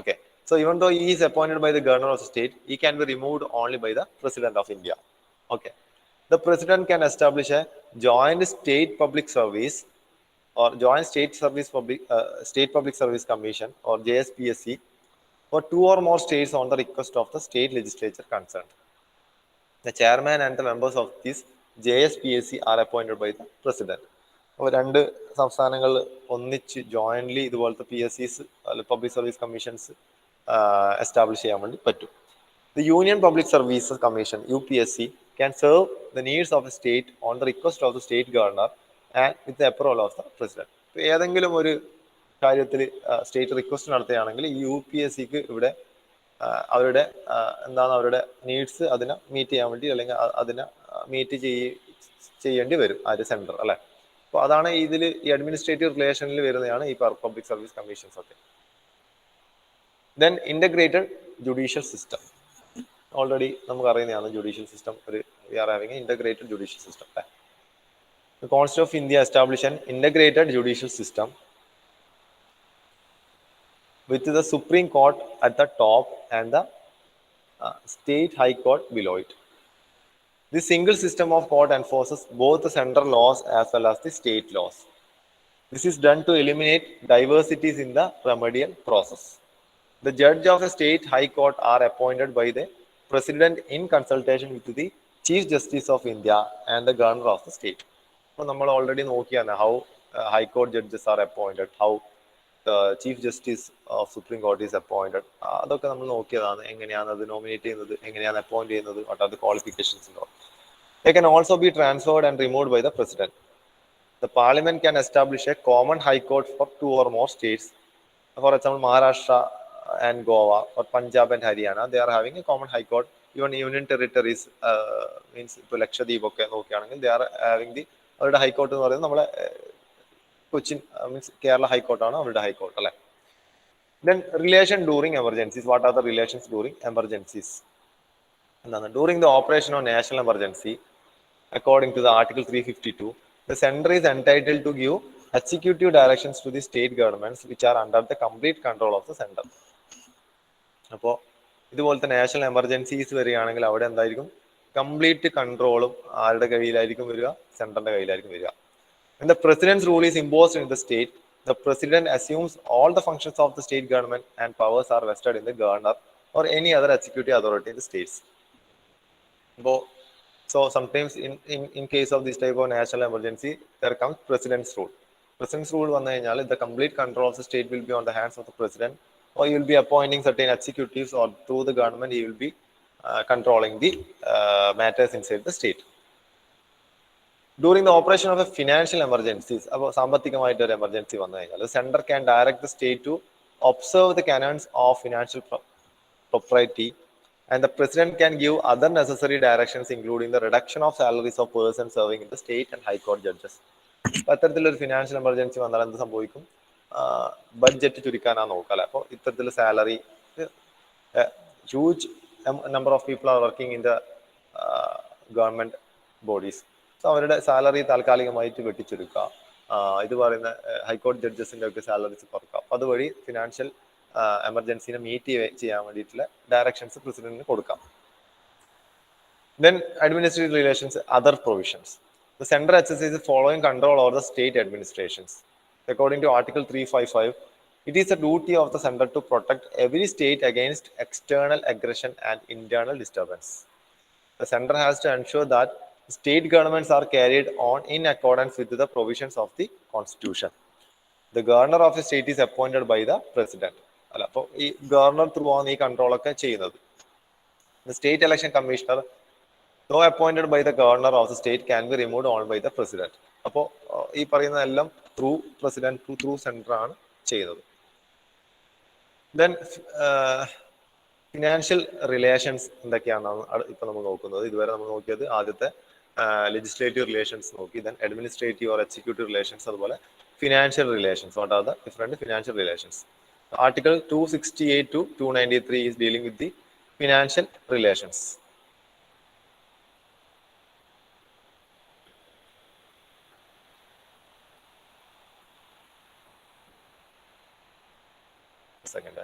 S1: Okay. So even though he is appointed by the governor of the state, he can be removed only by the president of India. Okay. The president can establish a joint state public service or joint state public service commission or JSPSC for 2 or more states on the request of the state legislature concerned. The chairman and the members of this JSPSC are appointed by the president. അപ്പോൾ രണ്ട് സംസ്ഥാനങ്ങൾ ഒന്നിച്ച് jointly ഇതുപോലത്തെ PSCs public service commissions establish ചെയ്യാൻ വേണ്ടി പറ്റും. The Union Public Services Commission UPSC can serve the needs of the state on the request of the state governor and with the approval of the president. ഏതെങ്കിലും ഒരു കാര്യത്തിൽ state request നടത്തുകയാണെങ്കിൽ UPSCക്ക് ഇവിടെ അവരുടെ അവരുടെ നീഡ്സ് അതിനെ മീറ്റ് ചെയ്യാൻ വേണ്ടി അല്ലെങ്കിൽ അതിനെ മീറ്റ് ചെയ്യേണ്ടി വരും ആര് സെൻട്രൽ അല്ലെ. അപ്പോൾ അതാണ് ഇതിൽ ഈ അഡ്മിനിസ്ട്രേറ്റീവ് റിലേഷനിൽ വരുന്നതാണ് ഈ പബ്ലിക് സർവീസ് കമ്മീഷൻസ് ഒക്കെ. Then integrated judicial system. Already നമുക്ക് അറിയുന്നതാണ് judicial system. we are having an integrated judicial system. The Constitution of India established an integrated judicial system with the Supreme Court at the top and the state high court below it. This single system of court enforces both the central laws as well as the state laws. This is done to eliminate diversities in the remedial process. The judge of a state high court are appointed by the president in consultation with the Chief Justice of India and the governor of the state. അപ്പോൾ നമ്മൾ already നോക്കിയാണ് how high court judges are appointed, how the Chief Justice of Supreme Court is appointed. അതൊക്കെ നമ്മൾ നോക്കിയതാണ്, എങ്ങനെയാണ് അത് nominate ചെയ്യുന്നത്, എങ്ങനെയാണ് അപ്പോയിന്റ് ചെയ്യുന്നത്, what are the qualifications and all. They can also be transferred and removed by the president. The parliament can establish a common high court for 2 or more states. For example, Maharashtra and Goa or Punjab and Haryana, they are having a common high court. Even union territories means ഇപ്പോൾ ലക്ഷദ്വീപ് ഒക്കെ നോക്കുകയാണെങ്കിൽ they are having the അവരുടെ high court എന്ന് പറയുന്നത് നമ്മളെ Cochin means Kerala ഹൈക്കോർട്ടാണ് അവരുടെ high court അല്ലെ. Then relation during emergencies. What are the relations during emergencies? എന്താണ്? During the operation of national emergency, according to the Article 352, the center is entitled to give executive directions to the state governments which are under the complete control of the center. അപ്പോൾ ഇതുപോലത്തെ national emergencies വരികയാണെങ്കിൽ അവിടെ എന്തായിരിക്കും, complete കൺട്രോളും ആരുടെ കയ്യിലായിരിക്കും വരിക, സെൻട്രലിന്റെ കയ്യിലായിരിക്കും വരിക. When the president's rule is imposed in the state, the president assumes all the functions of the state government and powers are vested in the governor or any other executive authority in the states. So sometimes in case of this type of national emergency, there comes president's rule. President's rule വന്നു കഴിഞ്ഞാൽ the complete control of the state will be on the hands of the president, or he will be appointing certain executives, or through the government he will be controlling the matters inside the state. During the operation of a financial emergencies, അപ്പോൾ സാമ്പത്തികമായിട്ട് ഒരു emergency വന്നു കഴിഞ്ഞാൽ centre can direct the state to observe the canons of financial propriety, and the president can give other necessary directions including the reduction of salaries of persons serving in the state and high court judges. അപ്പോൾ അത്തരത്തിലൊരു financial emergency വന്നാൽ എന്ത് സംഭവിക്കും? Budget ചുരുക്കാനാണ് നോക്കുക അല്ലെ. അപ്പോൾ ഇത്തരത്തിൽ salary, huge number of people are working in the government bodies. So അവരുടെ സാലറി താൽക്കാലികമായിട്ട് വെട്ടിച്ചുരുക്കുക, ഇത് പറയുന്ന ഹൈക്കോടതി ജഡ്ജസിന്റെ ഒക്കെ സാലറീസ് കുറക്കുക. അപ്പോൾ അതുവഴി ഫിനാൻഷ്യൽ എമർജൻസിനെ മീറ്റ് ചെയ്യാൻ വേണ്ടിയിട്ടുള്ള ഡയറക്ഷൻസ് പ്രസിഡന്റിന് കൊടുക്കാം. Then administrative relations, other provisions. The center exercises following control over the state administrations. According to Article 355, it is the duty of the center to protect every state against external aggression and internal disturbance. The center has to ensure that state governments are carried on in accordance with the provisions of the constitution. The governor of the state is appointed by the president. അല്ല, അപ്പോൾ ഈ governor through ആണ് ഈ കൺട്രോളൊക്കെ ചെയ്യുന്നത്. The state election commissioner, though appointed by the governor of the state, can be removed only by the president. അപ്പോൾ ഈ പറയുന്നതെല്ലാം through president through centre ആണ് ചെയ്യുന്നത്. ദെൻ ഫിനാൻഷ്യൽ റിലേഷൻസ് എന്തൊക്കെയാണെന്നാണ് ഇപ്പൊ നമ്മൾ നോക്കുന്നത്. ഇതുവരെ നമ്മൾ നോക്കിയത് ആദ്യത്തെ ലെജിസ്ലേറ്റീവ് റിലേഷൻസ് നോക്കി, then administrative or executive relations, അതുപോലെ financial relations. What are the different financial relations? Article 268 to 293 is dealing with the financial relations. Second.